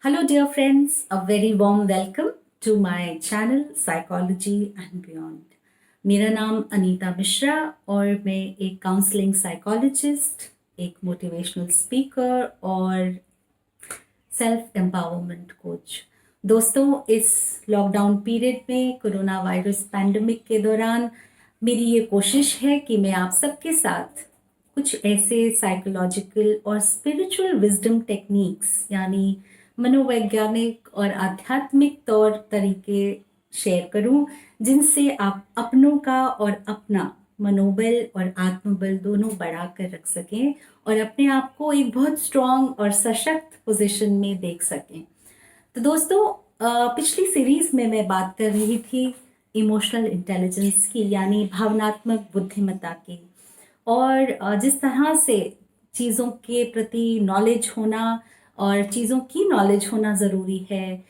Hello, dear friends. A very warm welcome to my channel Psychology and Beyond. मेरा नाम अनीता मिश्रा और मैं एक काउंसलिंग साइकोलॉजिस्ट, एक मोटिवेशनल स्पीकर और सेल्फ एम्पावरमेंट कोच। दोस्तों, इस लॉकडाउन पीरियड में कोरोना वायरस पैंडमिक के दौरान मेरी ये कोशिश है कि मैं आप सबके साथ कुछ ऐसे साइकोलॉजिकल और स्पिरिचुअल विजडम टेक्निक्स यानी मनोवैज्ञानिक और आध्यात्मिक तौर तरीके शेयर करूं, जिनसे आप अपनों का और अपना मनोबल और आत्मबल दोनों बढ़ा कर रख सकें और अपने आप को एक बहुत स्ट्रॉन्ग और सशक्त पोजीशन में देख सकें। तो दोस्तों, पिछली सीरीज में मैं बात कर रही थी इमोशनल इंटेलिजेंस की, यानी भावनात्मक बुद्धिमत्ता की, और जिस तरह से चीज़ों के प्रति नॉलेज होना और चीज़ों की नॉलेज होना ज़रूरी है,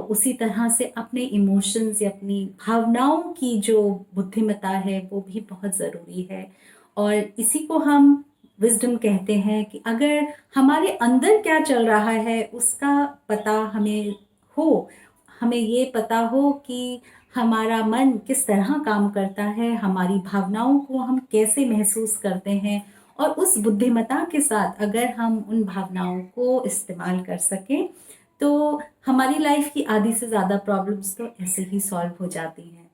उसी तरह से अपने इमोशंस या अपनी भावनाओं की जो बुद्धिमत्ता है वो भी बहुत ज़रूरी है। और इसी को हम विजडम कहते हैं कि अगर हमारे अंदर क्या चल रहा है उसका पता हमें हो, हमें ये पता हो कि हमारा मन किस तरह काम करता है, हमारी भावनाओं को हम कैसे महसूस करते हैं, और उस बुद्धिमत्ता के साथ अगर हम उन भावनाओं को इस्तेमाल कर सकें तो हमारी लाइफ की आधी से ज़्यादा प्रॉब्लम्स तो ऐसे ही सॉल्व हो जाती हैं।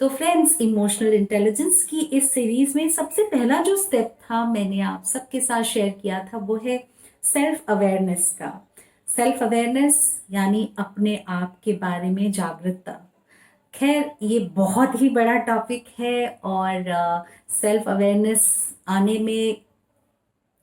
तो फ्रेंड्स, इमोशनल इंटेलिजेंस की इस सीरीज में सबसे पहला जो स्टेप था मैंने आप सबके साथ शेयर किया था वो है सेल्फ अवेयरनेस का। सेल्फ अवेयरनेस यानी अपने आप के बारे में जागरूकता। खैर, ये बहुत ही बड़ा टॉपिक है और सेल्फ अवेयरनेस आने में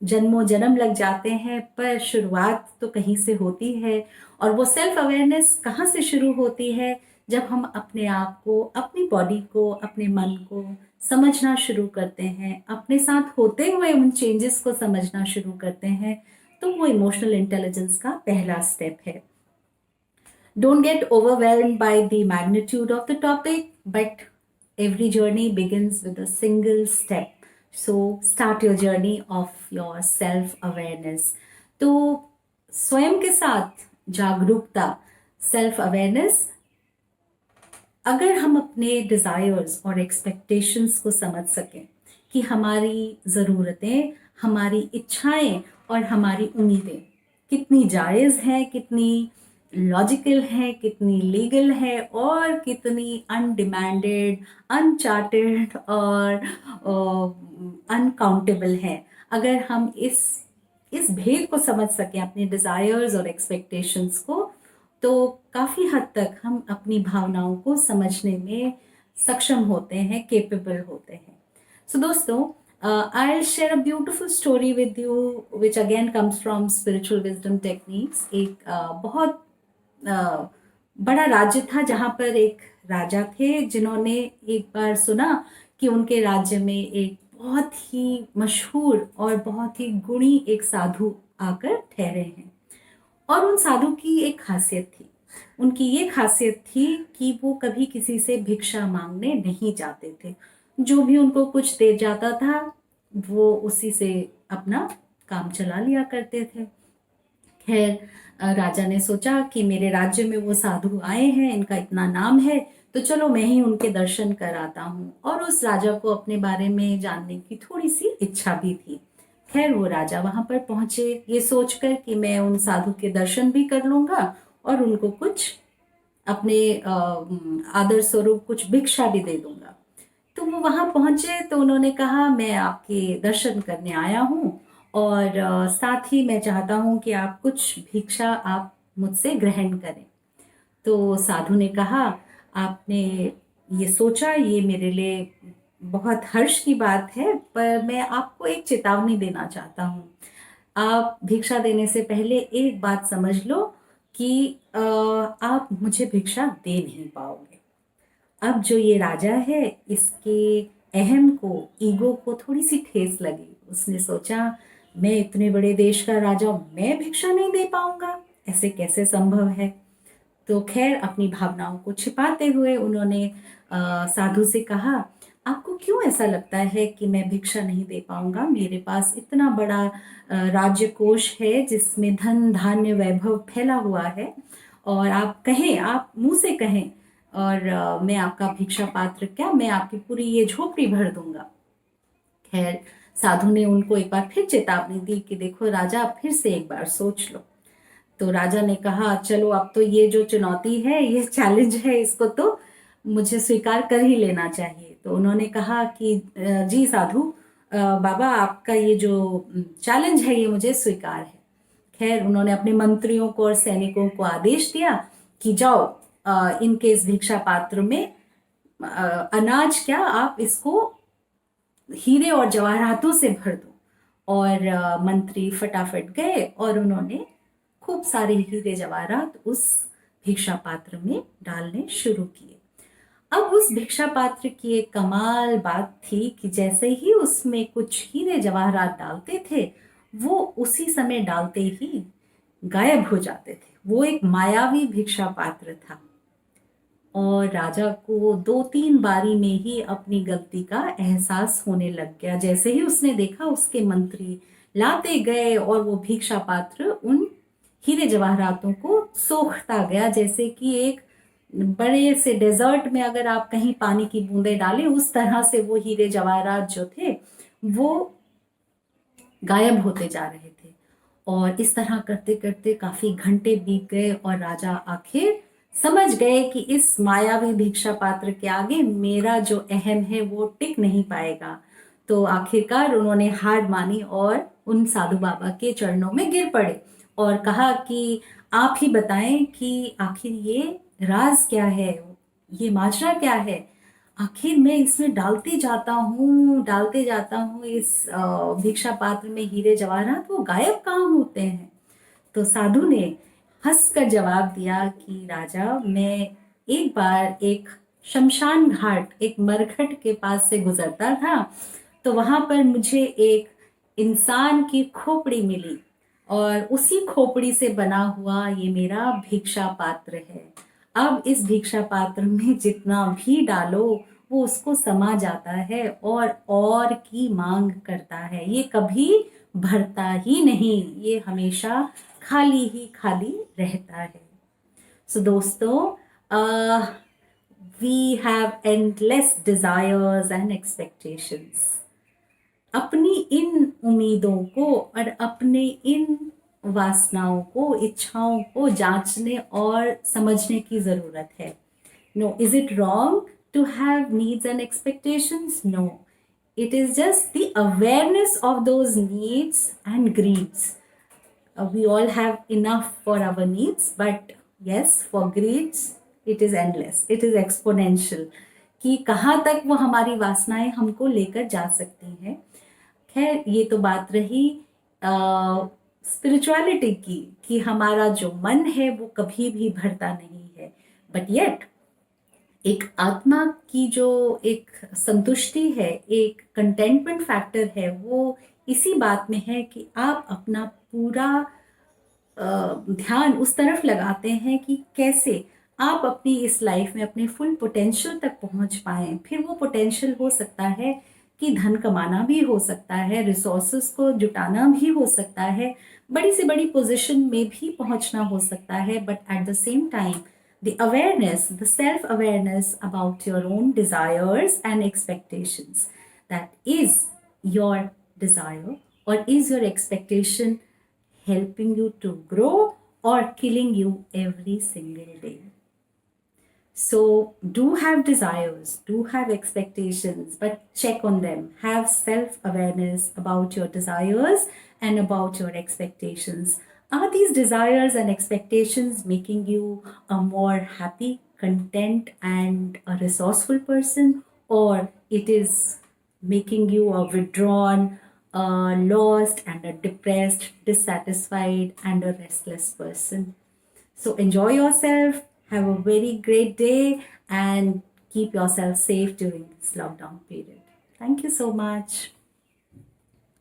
जन्मों जन्म लग जाते हैं, पर शुरुआत तो कहीं से होती है। और वो सेल्फ अवेयरनेस कहाँ से शुरू होती है? जब हम अपने आप को, अपनी बॉडी को, अपने मन को समझना शुरू करते हैं, अपने साथ होते हुए उन चेंजेस को समझना शुरू करते हैं, तो वो इमोशनल इंटेलिजेंस का पहला स्टेप है। Don't get overwhelmed by the magnitude of the topic, but every journey begins with a single step. So start your journey of your self awareness. तो स्वयं के साथ जागरूकता, सेल्फ अवेयरनेस, अगर हम अपने डिज़ायर्स और एक्सपेक्टेशंस को समझ सकें कि हमारी ज़रूरतें, हमारी इच्छाएं और हमारी उम्मीदें कितनी जायज़ हैं, कितनी लॉजिकल है, कितनी लीगल है और कितनी अनडिमांडेड, अनचार्टेड और अनकाउंटेबल है। अगर हम इस भेद को समझ सकें, अपने डिज़ायर्स और एक्सपेक्टेशंस को, तो काफ़ी हद तक हम अपनी भावनाओं को समझने में सक्षम होते हैं, केपेबल होते हैं। सो दोस्तों, I'll share a beautiful story with you which again comes from spiritual wisdom techniques। एक बहुत बड़ा राज्य था जहाँ पर एक राजा थे जिन्होंने एक बार सुना कि उनके राज्य में एक बहुत ही मशहूर और बहुत ही गुणी एक साधु आकर ठहरे हैं। और उन साधु की एक खासियत थी, उनकी ये खासियत थी कि वो कभी किसी से भिक्षा मांगने नहीं जाते थे। जो भी उनको कुछ दे जाता था वो उसी से अपना काम चला लिया करते थे। खैर, राजा ने सोचा कि मेरे राज्य में वो साधु आए हैं, इनका इतना नाम है, तो चलो मैं ही उनके दर्शन कराता हूँ। और उस राजा को अपने बारे में जानने की थोड़ी सी इच्छा भी थी। खैर, वो राजा वहां पर पहुंचे ये सोचकर कि मैं उन साधु के दर्शन भी कर लूंगा और उनको कुछ अपने आदर स्वरूप कुछ भिक्षा भी दे दूंगा। तो वो वहां पहुंचे तो उन्होंने कहा, मैं आपके दर्शन करने आया हूँ और साथ ही मैं चाहता हूँ कि आप कुछ भिक्षा आप मुझसे ग्रहण करें। तो साधु ने कहा, आपने ये सोचा, ये मेरे लिए बहुत हर्ष की बात है, पर मैं आपको एक चेतावनी देना चाहता हूँ। आप भिक्षा देने से पहले एक बात समझ लो कि आप मुझे भिक्षा दे नहीं पाओगे। अब जो ये राजा है, इसके अहम को, ईगो को थोड़ी सी ठेस लगी। उसने सोचा, मैं इतने बड़े देश का राजा, मैं भिक्षा नहीं दे पाऊंगा, ऐसे कैसे संभव है? तो खैर, अपनी भावनाओं को छिपाते हुए उन्होंने साधु से कहा, आपको क्यों ऐसा लगता है कि मैं भिक्षा नहीं दे पाऊंगा? मेरे पास इतना बड़ा राज्य कोष है जिसमें धन धान्य वैभव फैला हुआ है, और आप कहें, आप मुंह से कहें, और मैं आपका भिक्षा पात्र क्या, मैं आपकी पूरी ये झोपड़ी भर दूंगा। खैर, साधु ने उनको एक बार फिर चेतावनी दी कि देखो राजा, आप फिर से एक बार सोच लो। तो राजा ने कहा चलो, अब तो ये जो चुनौती है, ये चैलेंज है, इसको तो मुझे स्वीकार कर ही लेना चाहिए। तो उन्होंने कहा कि जी साधु बाबा, आपका ये जो चैलेंज है ये मुझे स्वीकार है। खैर, उन्होंने अपने मंत्रियों को और सैनिकों को आदेश दिया कि जाओ, इनके इस भिक्षा पात्र में अनाज क्या, आप इसको हीरे और जवाहरातों से भर दो। और मंत्री फटाफट गए और उन्होंने खूब सारे हीरे जवाहरात उस भिक्षा पात्र में डालने शुरू किए। अब उस भिक्षा पात्र की एक कमाल बात थी कि जैसे ही उसमें कुछ हीरे जवाहरात डालते थे, वो उसी समय डालते ही गायब हो जाते थे। वो एक मायावी भिक्षा पात्र था, और राजा को 2-3 बारी में ही अपनी गलती का एहसास होने लग गया। जैसे ही उसने देखा, उसके मंत्री लाते गए और वो भिक्षा पात्र उन हीरे जवाहरातों को सोखता गया, जैसे कि एक बड़े से डेजर्ट में अगर आप कहीं पानी की बूंदें डालें, उस तरह से वो हीरे जवाहरात जो थे वो गायब होते जा रहे थे। और इस तरह करते करते काफी घंटे बीत गए, और राजा आखिर समझ गए कि इस मायावी भिक्षा पात्र के आगे मेरा जो अहम है वो टिक नहीं पाएगा। तो आखिरकार उन्होंने हार मानी और उन साधु बाबा के चरणों में गिर पड़े और कहा कि आप ही बताएं कि आखिर ये राज क्या है, ये माजरा क्या है। आखिर मैं इसमें डालते जाता हूँ इस भिक्षा पात्र में हीरे जवाहरात, वो गायब कहाँ होते हैं। तो साधु ने हंसकर जवाब दिया कि राजा, मैं एक बार एक शमशान घाट, एक मरघट के पास से गुजरता था, तो वहां पर मुझे एक इंसान की खोपड़ी मिली, और उसी खोपड़ी से बना हुआ ये मेरा भिक्षा पात्र है। अब इस भिक्षा पात्र में जितना भी डालो वो उसको समा जाता है और की मांग करता है। ये कभी भरता ही नहीं, ये हमेशा खाली ही खाली रहता है। सो दोस्तों, we have endless desires and expectations. अपनी इन उम्मीदों को और अपने इन वासनाओं को, इच्छाओं को जांचने और समझने की जरूरत है। No, is it wrong to have needs and expectations? No, it is just the awareness of those needs and greeds. We all have enough for our needs, but yes, for greeds it is endless, it is exponential, कि कहाँ तक वो हमारी वासनाएं हमको लेकर जा सकती हैं। खैर, ये तो बात रही स्पिरिचुअलिटी की, कि हमारा जो मन है वो कभी भी भरता नहीं है, बट येट एक आत्मा की जो एक संतुष्टि है, एक कंटेंटमेंट फैक्टर है, वो इसी बात में है कि आप अपना पूरा ध्यान उस तरफ लगाते हैं कि कैसे आप अपनी इस लाइफ में अपने फुल पोटेंशियल तक पहुंच पाएं। फिर वो पोटेंशियल हो सकता है कि धन कमाना भी हो सकता है, रिसोर्सेस को जुटाना भी हो सकता है, बड़ी से बड़ी पोजीशन में भी पहुंचना हो सकता है, but at the same time the awareness, the self awareness about your own desires and expectations. That is your desire, or is your expectation helping you to grow or killing you every single day? So do have desires, do have expectations, but check on them. Have self awareness about your desires and about your expectations. Are these desires and expectations making you a more happy, content, and a resourceful person, or it is making you a withdrawn, lost, and a depressed, dissatisfied, and a restless person? So enjoy yourself, have a very great day, and keep yourself safe during this lockdown period. Thank you so much.